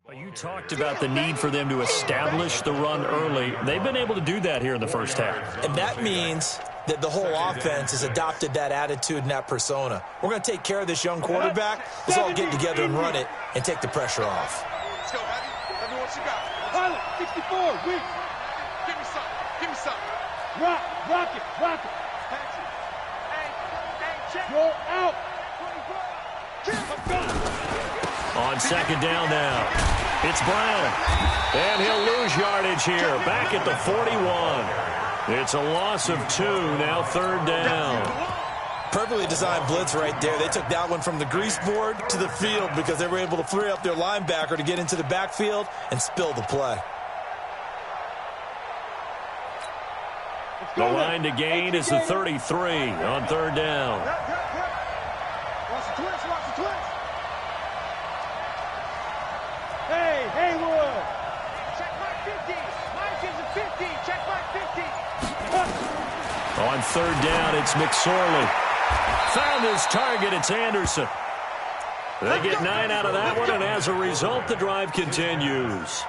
Well, you talked about the need for them to establish the run early. They've been able to do that here in the first half. And that means that the whole offense has adopted that attitude and that persona. We're going to take care of this young quarterback. Let's all get together and run it and take the pressure off. Let's go, baby. Let me what you got. Pilot, 64, weak. Give me something. Give me something. Rock it. Hey, check. Roll out. On second down now, it's Brown. And he'll lose yardage here, back at the 41. It's a loss of 2, now third down. Perfectly designed blitz right there. They took that one from the grease board to the field because they were able to free up their linebacker to get into the backfield and spill the play. The line to gain is the 33 on third down. Watch the twist. Hey, Haywood. Check my 50. Mike is a 50. Check my 50. On third down, it's McSorley. Found his target, it's Anderson. They get 9 out of that one, and as a result, the drive continues.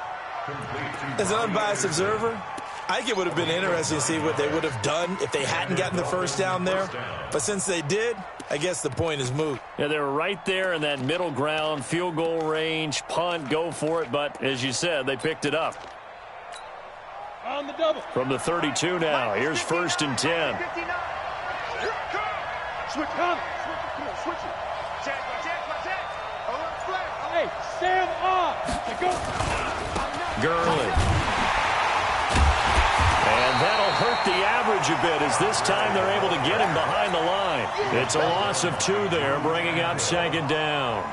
As an unbiased observer, I think it would have been interesting to see what they would have done if they hadn't gotten the first down there. But since they did, I guess the point is moot. Yeah, they were right there in that middle ground, field goal range, punt, go for it. But as you said, they picked it up. On the double. From the 32 now, here's 1st and 10. 59. Switch it. Check. Hey, Sam off. Go. Gurley. And that'll hurt the average a bit as this time they're able to get him behind the line. It's a loss of 2 there, bringing up second down.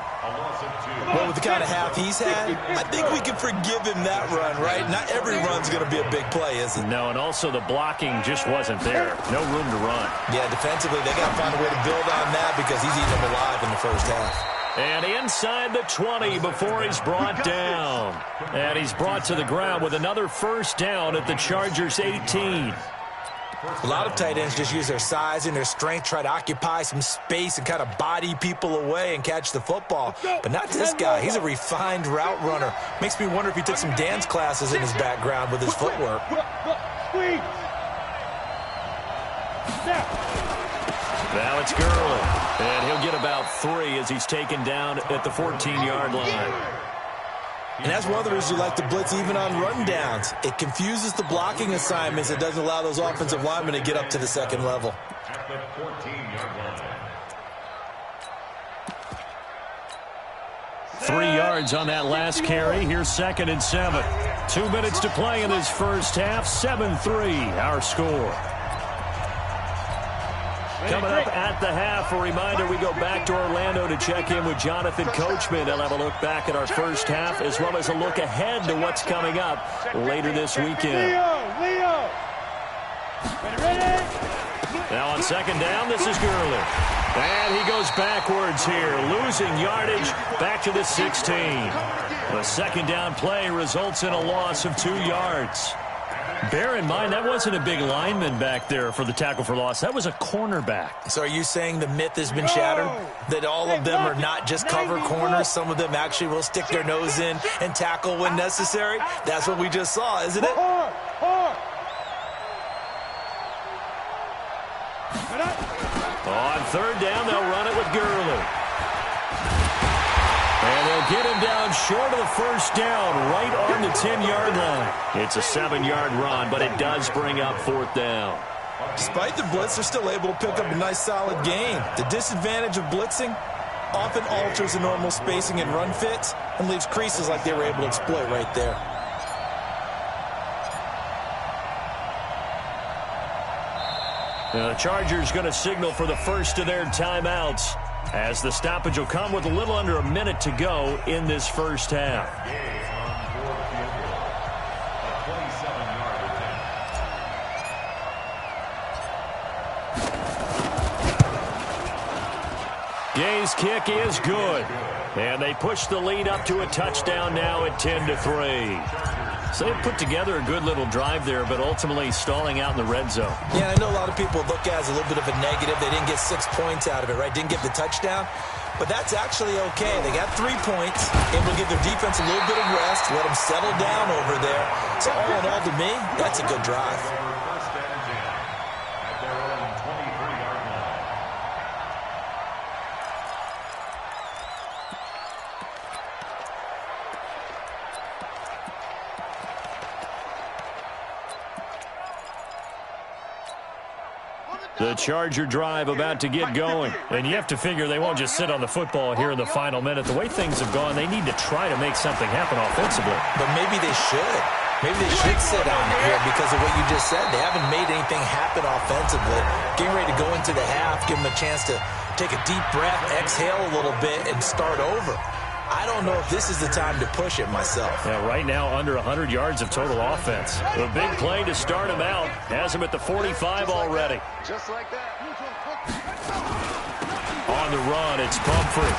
Well, with the kind of half he's had, I think we can forgive him that run, right? Not every run's going to be a big play, is it? No, and also the blocking just wasn't there. No room to run. Yeah, defensively, they got to find a way to build on that because he's eating them alive in the first half. And inside the 20 before he's brought down. And he's brought to the ground with another first down at the Chargers' 18. A lot of tight ends just use their size and their strength, try to occupy some space and kind of body people away and catch the football. But not this guy. He's a refined route runner. Makes me wonder if he took some dance classes in his background with his footwork. Now it's Gurley. And he'll get about 3 as he's taken down at the 14-yard line. And that's one of the reasons you like to blitz even on rundowns. It confuses the blocking assignments. It doesn't allow those offensive linemen to get up to the second level. At the 14-yard line. 3 yards on that last carry. Here's 2nd and 7. 2 minutes to play in this first half. 7-3 our score. Coming up at the half, a reminder, we go back to Orlando to check in with Jonathan Coachman. They'll have a look back at our first half as well as a look ahead to what's coming up later this weekend. Leo. Ready? Now on second down, this is Gurley. And he goes backwards here, losing yardage back to the 16. The second down play results in a loss of 2 yards. Bear in mind, that wasn't a big lineman back there for the tackle for loss. That was a cornerback. So are you saying the myth has been shattered? That all of them are not just cover corners? Some of them actually will stick their nose in and tackle when necessary? That's what we just saw, isn't it? Hard. On third down, they'll run it with Gurley. And they'll get him down short of the first down, right on the 10-yard line. It's a 7-yard run, but it does bring up 4th down. Despite the blitz, they're still able to pick up a nice, solid gain. The disadvantage of blitzing often alters the normal spacing and run fits and leaves creases like they were able to exploit right there. Now the Chargers going to signal for the first of their timeouts, as the stoppage will come with a little under a minute to go in this first half. Gay's kick is good. And they push the lead up to a touchdown now at 10-3. So they put together a good little drive there, but ultimately stalling out in the red zone. Yeah, I know a lot of people look at it as a little bit of a negative. They didn't get 6 points out of it, right? Didn't get the touchdown. but that's actually okay. They got 3 points, able to give their defense a little bit of rest, let them settle down over there. So all in all, to me, that's a good drive. First and 10 at their own 23-yard line. The Charger drive about to get going. And you have to figure they won't just sit on the football here in the final minute. The way things have gone, they need to try to make something happen offensively. But maybe they should. Maybe they should sit on it here because of what you just said. They haven't made anything happen offensively. Getting ready to go into the half, give them a chance to take a deep breath, exhale a little bit, and start over. I don't know if this is the time to push it myself. Yeah, right now under 100 yards of total offense. A big play to start him out. Has him at the 45 already. Just like that. On the run, it's Pumphrey.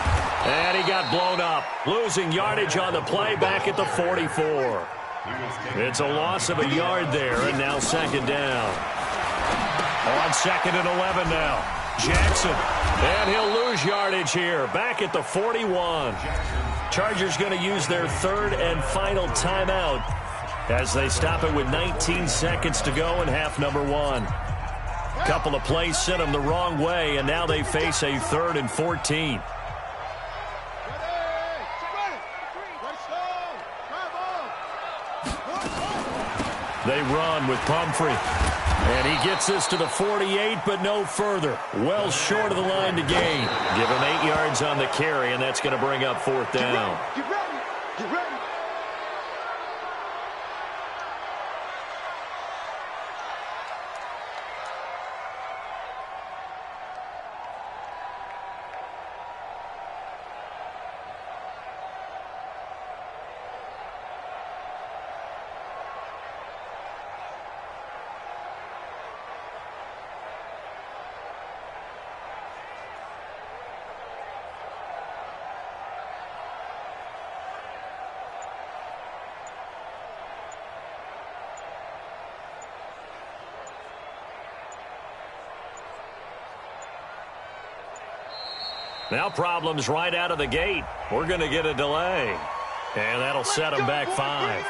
And he got blown up. Losing yardage on the play back at the 44. It's a loss of a yard there, and now second down. On second and 11 now. Jackson. And he'll lose yardage here. Back at the 41. Chargers going to use their third and final timeout as they stop it with 19 seconds to go in half number one. Couple of plays sent them the wrong way, and now they face a 3rd and 14. They run with Pumphrey. And he gets this to the 48, but no further. Well short of the line to gain. Give him 8 yards on the carry, and that's going to bring up 4th down. Get ready. Get ready. Now problems right out of the gate. We're going to get a delay. And that'll set them back 5.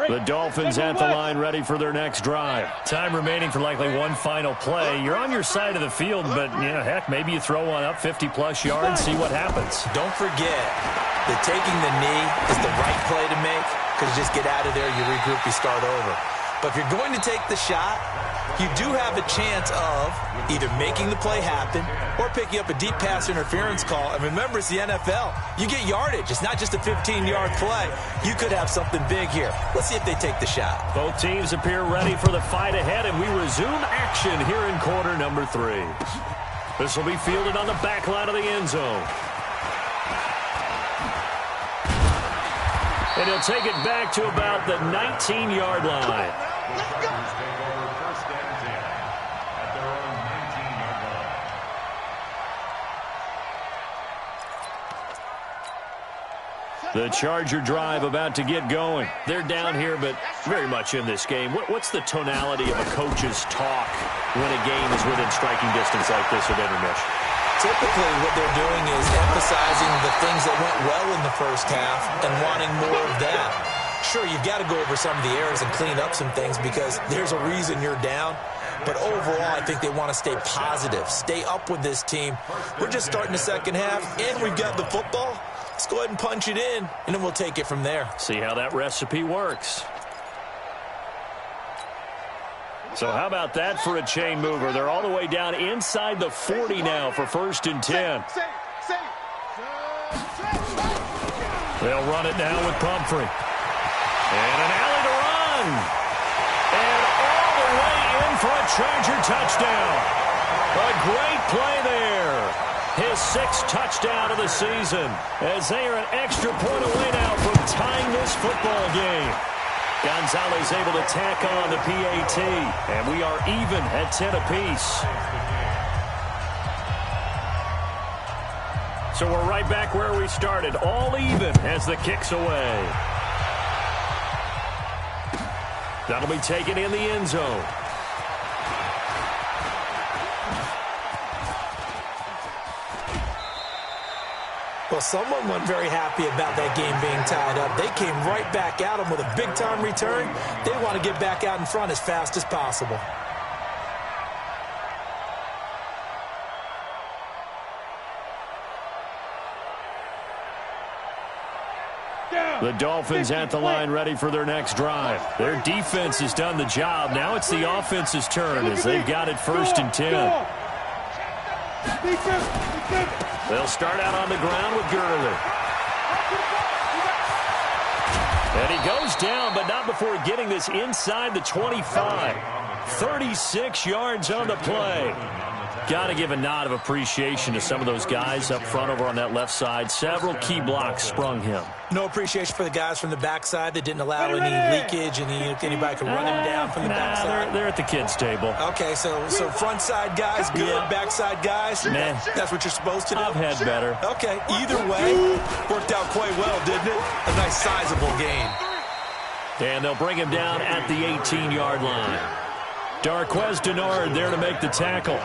The Dolphins at the line ready for their next drive. Time remaining for likely one final play. You're on your side of the field, but, yeah, heck, maybe you throw one up 50-plus yards, see what happens. Don't forget that taking the knee is the right play to make because you just get out of there, you regroup, you start over. But if you're going to take the shot, you do have a chance of either making the play happen or picking up a deep pass interference call. And remember, it's the NFL. You get yardage. It's not just a 15-yard play. You could have something big here. Let's see if they take the shot. Both teams appear ready for the fight ahead, and we resume action here in quarter number 3. This will be fielded on the back line of the end zone. And he'll take it back to about the 19-yard line. The Charger drive about to get going. They're down here, but very much in this game. What's the tonality of a coach's talk when a game is within striking distance like this at intermission? Typically, what they're doing is emphasizing the things that went well in the first half and wanting more of that. Sure, you've got to go over some of the errors and clean up some things because there's a reason you're down. But overall, I think they want to stay positive, stay up with this team. We're just starting the second half, and we've got the football. Let's go ahead and punch it in, and then we'll take it from there. See how that recipe works. So how about that for a chain mover? They're all the way down inside the 40 now for 1st and 10. They'll run it now with Pumphrey. And an alley to run. And all the way in for a Charger touchdown. A great play there. His 6th touchdown of the season as they are an extra point away now from tying this football game. Gonzalez able to tack on the PAT, and we are even at 10 apiece. So we're right back where we started, all even as the kick's away. That'll be taken in the end zone. Well, someone wasn't very happy about that game being tied up. They came right back at them with a big-time return. They want to get back out in front as fast as possible. The Dolphins at the line ready for their next drive. Their defense has done the job. Now it's the offense's turn as they've got it first and 10. They'll start out on the ground with Gurley. And he goes down, but not before getting this inside the 25. 36 yards on the play. Got to give a nod of appreciation to some of those guys up front over on that left side. Several key blocks sprung him. No appreciation for the guys from the backside that didn't allow any leakage, and anybody could run him down from the backside. They're at the kids' table. Okay, so front side guys, good. Yeah. Backside guys, man, that's what you're supposed to do? I've had better. Okay, either way, worked out quite well, didn't it? A nice sizable gain. And they'll bring him down at the 18-yard line. Darquez Denard there to make the tackle.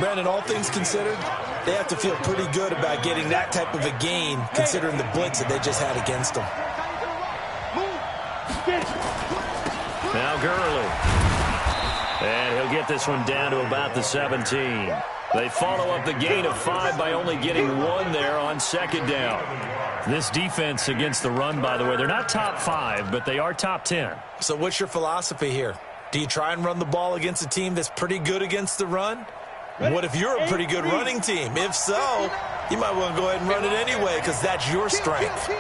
Brandon, all things considered, they have to feel pretty good about getting that type of a gain, considering the blitz that they just had against them. Now Gurley. And he'll get this one down to about the 17. They follow up the gain of 5 by only getting 1 there on second down. This defense against the run, by the way, they're not top 5, but they are top 10. So what's your philosophy here? Do you try and run the ball against a team that's pretty good against the run? What if you're a pretty good running team? If so, you might want to go ahead and run it anyway because that's your strength.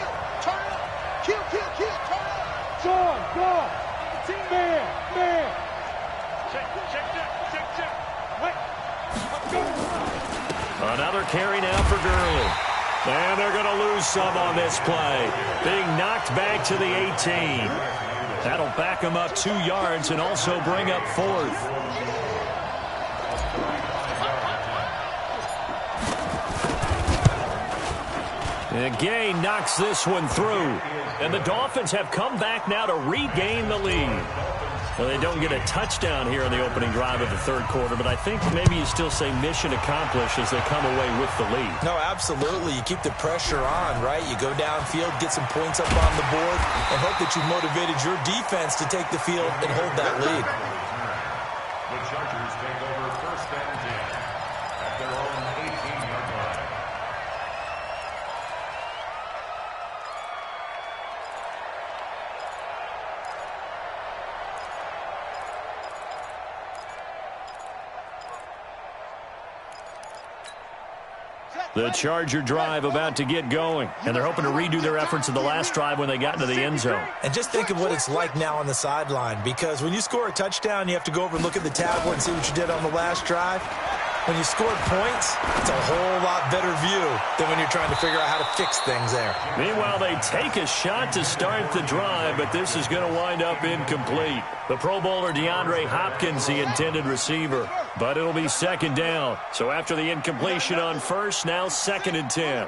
Another carry now for Gurley. And they're going to lose some on this play. Being knocked back to the 18. That'll back them up 2 yards and also bring up 4th. And Gay knocks this one through. And the Dolphins have come back now to regain the lead. Well, they don't get a touchdown here in the opening drive of the third quarter, but I think maybe you still say mission accomplished as they come away with the lead. No, absolutely. You keep the pressure on, right? You go downfield, get some points up on the board, and hope that you've motivated your defense to take the field and hold that lead. The Chargers take over first and 10 at their own 18-yard line. The Charger drive about to get going, and they're hoping to redo their efforts in the last drive when they got into the end zone. And just think of what it's like now on the sideline, because when you score a touchdown, you have to go over and look at the tablet and see what you did on the last drive. When you scored points, it's a whole lot better view than when you're trying to figure out how to fix things there. Meanwhile, they take a shot to start the drive, but this is going to wind up incomplete. The Pro Bowler DeAndre Hopkins, the intended receiver, but it'll be second down. So after the incompletion on first, now second and 10.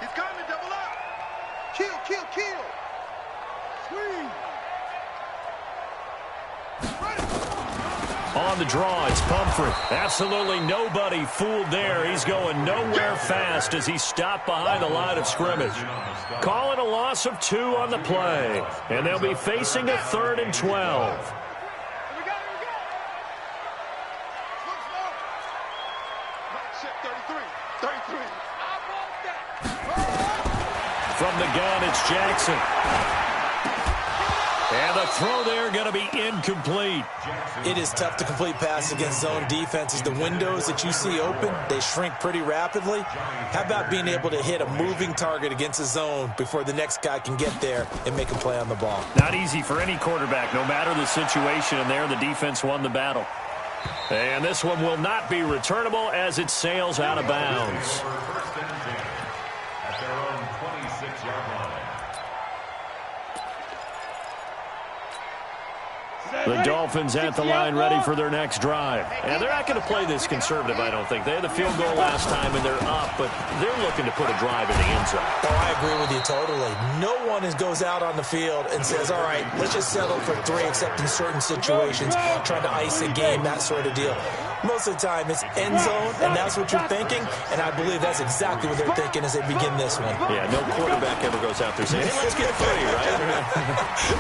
He's coming, double up. Kill, kill, kill. Squeeze. On the draw, it's Pumphrey. Absolutely nobody fooled there. He's going nowhere fast as he's stopped behind the line of scrimmage. Call it a loss of 2 on the play. And they'll be facing a 3rd and 12. From the gun, it's Jackson. And the throw there going to be incomplete. It is tough to complete pass against zone defenses. The windows that you see open, they shrink pretty rapidly. How about being able to hit a moving target against a zone before the next guy can get there and make a play on the ball? Not easy for any quarterback, no matter the situation. And there, the defense won the battle. And this one will not be returnable as it sails out of bounds. The Dolphins at the line ready for their next drive. And they're not going to play this conservative, I don't think. They had the field goal last time, and they're up, but they're looking to put a drive in the end zone. Oh, I agree with you totally. No one goes out on the field and says, all right, let's just settle for 3, except in certain situations, trying to ice a game, that sort of deal. Most of the time, it's end zone, and that's what you're thinking, and I believe that's exactly what they're thinking as they begin this one. Yeah, no quarterback ever goes out there saying, hey, let's get 3, right?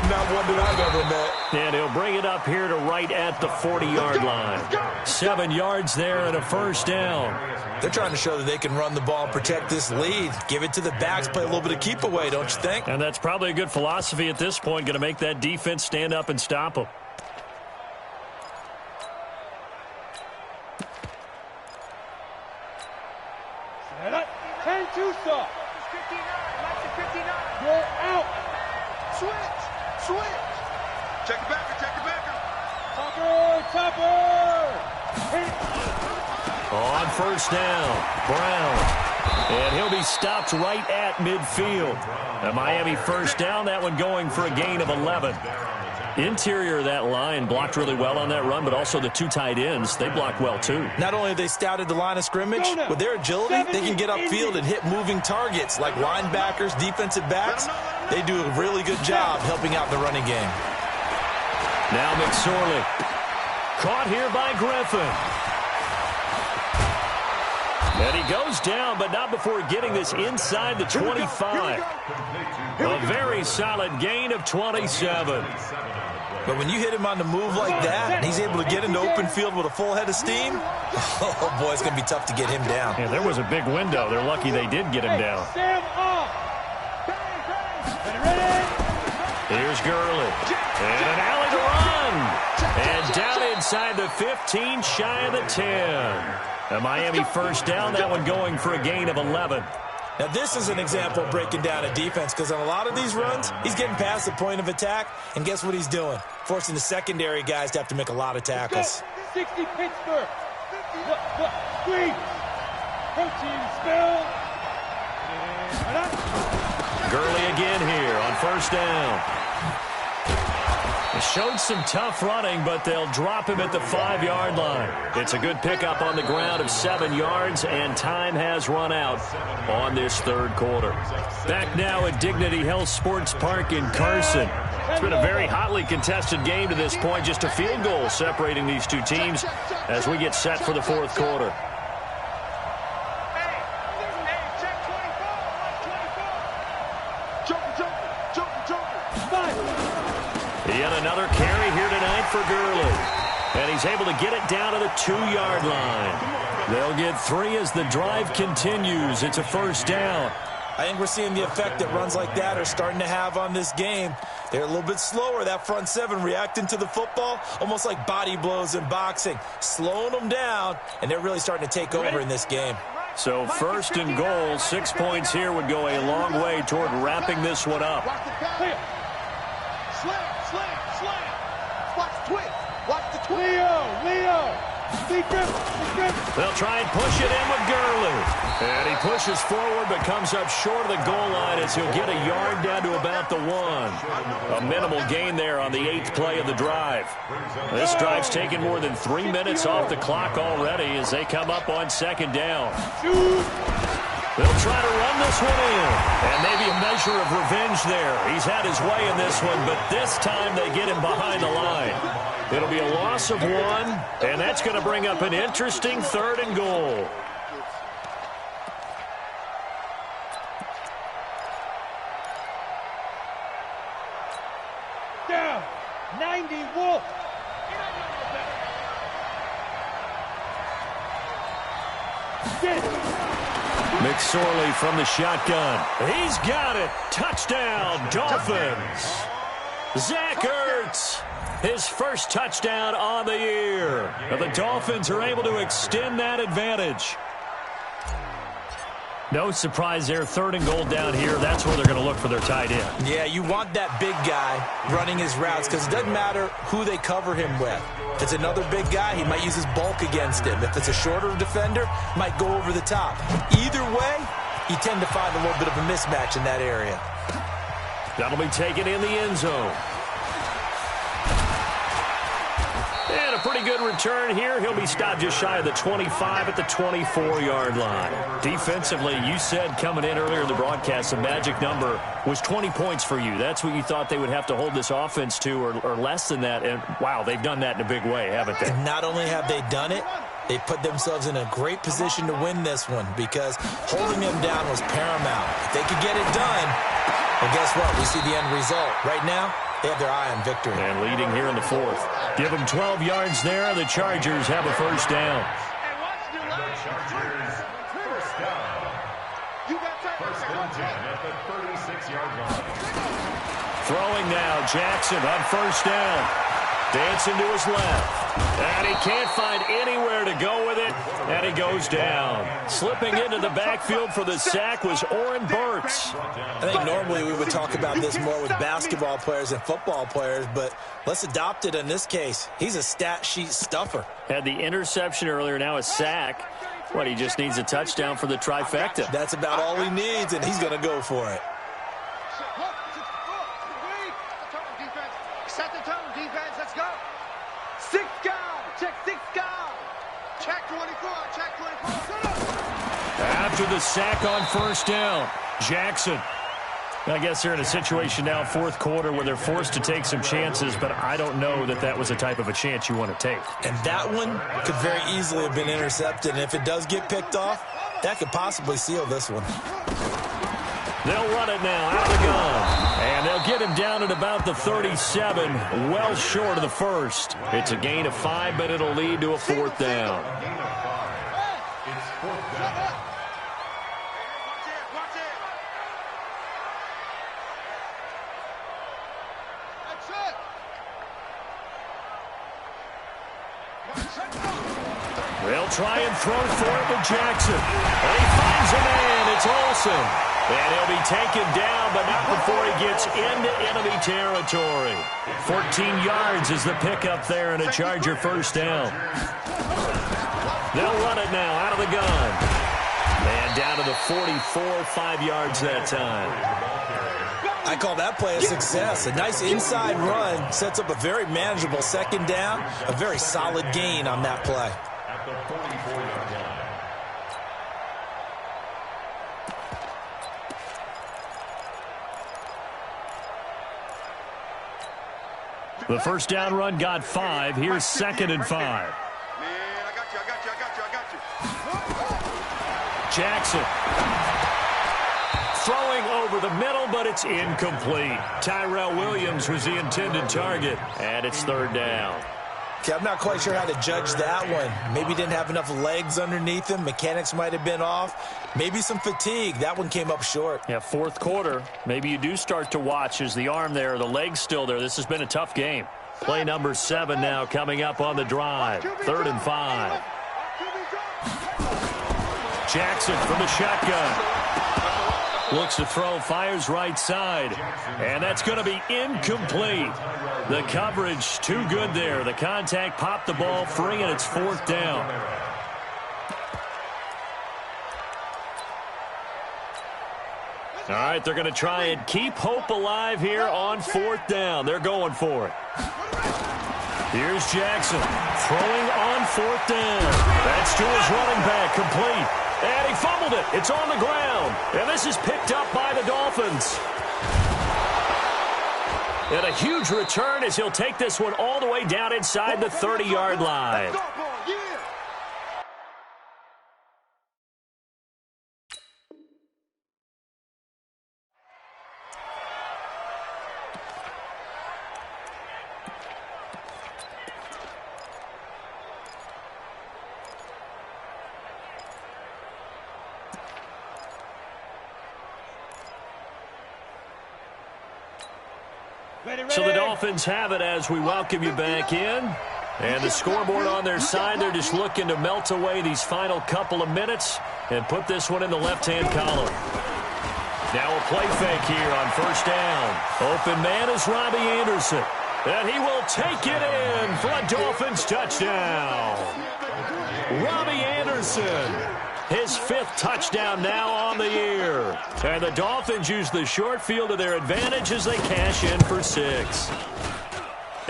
Not one that I've ever met. And he'll bring it up here to right at the 40-yard line. 7 yards there and a first down. They're trying to show that they can run the ball and protect this lead. Give it to the backs, play a little bit of keep away, don't you think? And that's probably a good philosophy at this point, going to make that defense stand up and stop them. Turn too soft. 59. Likes it 59. Go out. Switch. Check it back. Topper. On first down, Brown. And he'll be stopped right at midfield. A Miami first down, that one going for a gain of 11. Interior of that line blocked really well on that run, but also the 2 tight ends, they blocked well too. Not only have they scouted the line of scrimmage, with their agility, they can get upfield and hit moving targets like linebackers, defensive backs. They do a really good job helping out the running game. Now McSorley. Caught here by Griffin. And he goes down, but not before getting this inside the 25. A very solid gain of 27. But when you hit him on the move like that, and he's able to get into open field with a full head of steam, oh, boy, it's going to be tough to get him down. Yeah, there was a big window. They're lucky they did get him down. Sam off. Ready. Here's Gurley. And an alley to run. And down inside the 15, shy of the 10. A Miami first down, that one going for a gain of 11. Now, this is an example of breaking down a defense, because on a lot of these runs, he's getting past the point of attack, and guess what he's doing? Forcing the secondary guys to have to make a lot of tackles. 60 Pittsburgh. Squeeze. Protein spill. Gurley again here on first down. He showed some tough running, but they'll drop him at the 5-yard line. It's a good pickup on the ground of 7 yards, and time has run out on this third quarter. Back now at Dignity Health Sports Park in Carson. It's been a very hotly contested game to this point. Just a field goal separating these two teams as we get set for the fourth quarter. Yet another carry here tonight for Gurley. And he's able to get it down to the 2-yard line. They'll get 3 as the drive continues. It's a first down. I think we're seeing the effect that runs like that are starting to have on this game. They're a little bit slower, that front 7, reacting to the football, almost like body blows in boxing, slowing them down, and they're really starting to take over in this game. So first and goal, 6 points here would go a long way toward wrapping this one up. Slam. Watch the twist. Watch the twist. Leo. They'll try and push it in with Gurley. And he pushes forward but comes up short of the goal line as he'll get a yard down to about the 1. A minimal gain there on the 8th play of the drive. This drive's taken more than 3 minutes off the clock already as they come up on second down. They'll try to run this one in. And maybe a measure of revenge there. He's had his way in this one, but this time they get him behind the line. It'll be a loss of 1, and that's going to bring up an interesting third and goal. Down. 90 Wolf. McSorley from the shotgun. He's got it. Touchdown, Dolphins. Zach Ertz, his first touchdown on the year. The Dolphins are able to extend that advantage. No surprise there. Third and goal down here. That's where they're going to look for their tight end. Yeah, you want that big guy running his routes because it doesn't matter who they cover him with. If it's another big guy, he might use his bulk against him. If it's a shorter defender, might go over the top. Either way, you tend to find a little bit of a mismatch in that area. That'll be taken in the end zone. And a pretty good return here. He'll be stopped just shy of the 25 at the 24-yard line. Defensively, you said coming in earlier in the broadcast, the magic number was 20 points for you. That's what you thought they would have to hold this offense to, or less than that. And, wow, they've done that in a big way, haven't they? And not only have they done it, they put themselves in a great position to win this one because holding them down was paramount. If they could get it done, well, guess what? We see the end result. Right now, they have their eye on victory. And leading here in the fourth. Give them 12 yards there. The Chargers have a first down. Chargers, first down. First and 10 at the 36-yard line. Throwing now, Jackson on first down. Dancing to his left. And he can't find anywhere to go with it. And he goes down. Slipping into the backfield for the sack was Oren Burks. I think normally we would talk about this more with basketball players and football players, but let's adopt it in this case. He's a stat sheet stuffer. Had the interception earlier, now a sack. What, he just needs a touchdown for the trifecta. That's about all he needs, and he's going to go for it. Set the tone, defense. Let's go. 6 guard. Check 6 guard. Check 24. Check 24. After the sack on first down, Jackson. I guess they're in a situation now, fourth quarter, where they're forced to take some chances, but I don't know that that was the type of a chance you want to take. And that one could very easily have been intercepted, and if it does get picked off, that could possibly seal this one. They'll run it now out of the gun. And they'll get him down at about the 37, well short of the first. It's a gain of 5, but it'll lead to a fourth down. It's fourth down. They'll try and throw for it with Jackson. And he finds a man. It's Olsen. And he'll be taken down, but not before he gets into enemy territory. 14 yards is the pickup there and a Charger first down. They'll run it now out of the gun. And down to the 44, 5 yards that time. I call that play a success. A nice inside run sets up a very manageable second down, a very solid gain on that play. At the 44-yard line. The first down run got 5. Here's second and 5. Man, I got you. Jackson. Throwing over the middle, but it's incomplete. Tyrell Williams was the intended target, and it's third down. Okay, I'm not quite sure how to judge that one. Maybe didn't have enough legs underneath him. Mechanics might have been off. Maybe some fatigue. That one came up short. Yeah, fourth quarter. Maybe you do start to watch as the arm there, the leg's still there. This has been a tough game. Play number 7 now coming up on the drive. Third and 5. Jackson from the shotgun. Looks to throw, fires right side. And that's going to be incomplete. The coverage too good there. The contact popped the ball free, and it's fourth down. All right, they're going to try and keep hope alive here on fourth down. They're going for it. Here's Jackson throwing on fourth down. That's to his running back, complete. And he fumbled it. It's on the ground. And this is picked up by the Dolphins. And a huge return as he'll take this one all the way down inside the 30-yard line. So the Dolphins have it as we welcome you back in. And the scoreboard on their side, they're just looking to melt away these final couple of minutes and put this one in the left-hand column. Now a play fake here on first down. Open man is Robbie Anderson. And he will take it in for a Dolphins touchdown. Robbie Anderson. His 5th touchdown now on the year. And the Dolphins use the short field to their advantage as they cash in for 6.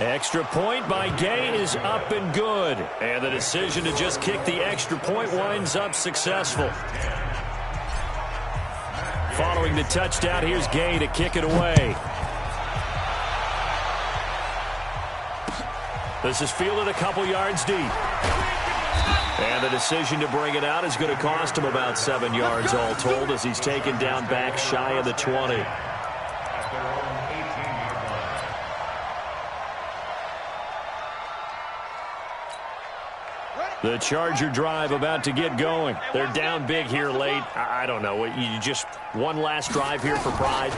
Extra point by Gay is up and good. And the decision to just kick the extra point winds up successful. Following the touchdown, here's Gay to kick it away. This is fielded a couple yards deep. And the decision to bring it out is going to cost him about 7 yards all told as he's taken down back shy of the 20. The Charger drive about to get going. They're down big here late. I don't know. You just one last drive here for pride?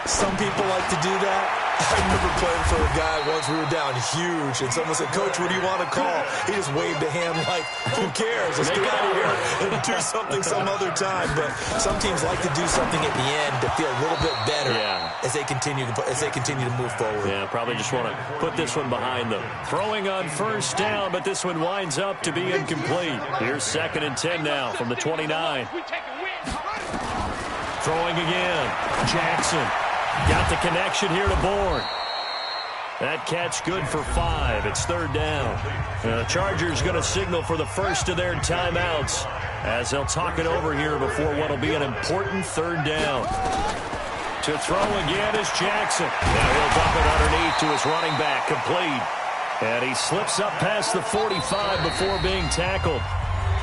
Some people like to do that. I remember playing for a guy once. We were down huge, and someone said, "Coach, what do you want to call?" He just waved a hand like, "Who cares? Let's get out of here and do something some other time." But some teams like to do something at the end to feel a little bit better as they continue to move forward. Yeah, probably just want to put this one behind them. Throwing on first down, but this one winds up to be incomplete. Here's 2nd and 10 now from the 29. Throwing again. Jackson. Got the connection here to Bourne. That catch good for 5. It's 3rd down. The Chargers going to signal for the first of their timeouts as they'll talk it over here before what will be an important 3rd down. To throw again is Jackson. Now he'll dump it underneath to his running back, complete. And he slips up past the 45 before being tackled.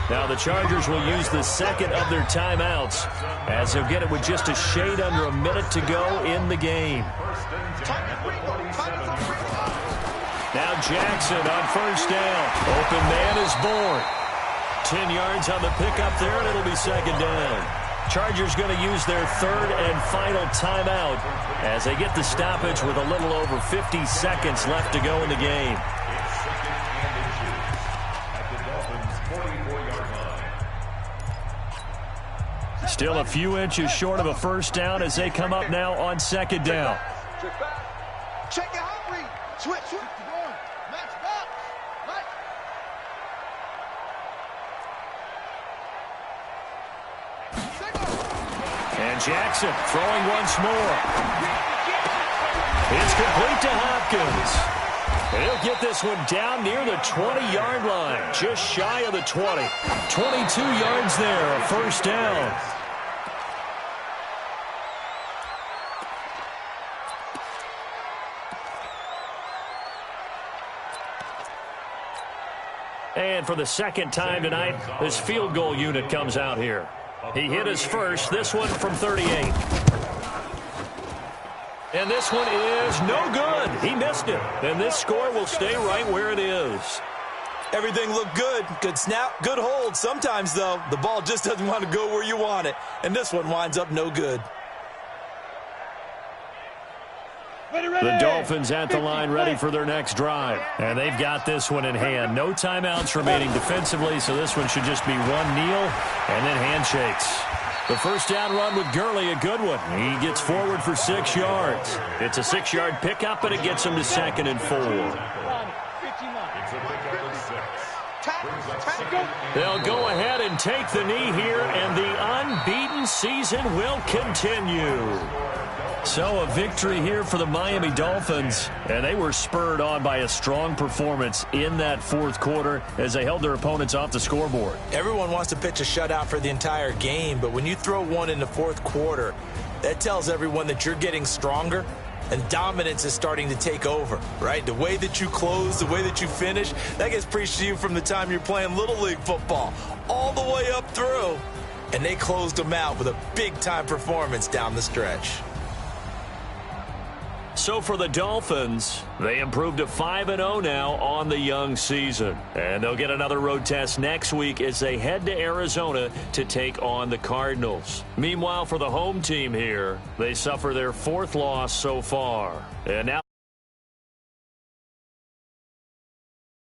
Now the Chargers will use the second of their timeouts as they'll get it with just a shade under a minute to go in the game. Now Jackson on first down. Open man is Bourne. 10 yards on the pickup there, and it'll be 2nd down. Chargers going to use their 3rd and final timeout as they get the stoppage with a little over 50 seconds left to go in the game. Still a few inches short of a first down as they come up now on 2nd down. Check your hot read. Switch. Match box. Right. And Jackson throwing once more. It's complete to Hopkins. And he'll get this one down near the 20-yard line, just shy of the 20. 22 yards there, a first down. And for the second time tonight, this field goal unit comes out here. He hit his first, this one from 38. And this one is no good. He missed it. And this score will stay right where it is. Everything looked good. Good snap, good hold. Sometimes, though, the ball just doesn't want to go where you want it. And this one winds up no good. The Dolphins at the line ready for their next drive. And they've got this one in hand. No timeouts remaining defensively, so this one should just be one kneel and then handshakes. The first down run with Gurley, a good one. He gets forward for 6 yards. It's a 6-yard pickup, and it gets him to 2nd and 4. They'll go ahead and take the knee here, and the unbeaten season will continue. So a victory here for the Miami Dolphins, and they were spurred on by a strong performance in that 4th quarter as they held their opponents off the scoreboard. Everyone wants to pitch a shutout for the entire game, but when you throw one in the 4th quarter, that tells everyone that you're getting stronger and dominance is starting to take over, right? The way that you close, the way that you finish, that gets preached to you from the time you're playing Little League football all the way up through, and they closed them out with a big-time performance down the stretch. So for the Dolphins, they improved to 5-0 now on the young season. And they'll get another road test next week as they head to Arizona to take on the Cardinals. Meanwhile, for the home team here, they suffer their 4th loss so far. And now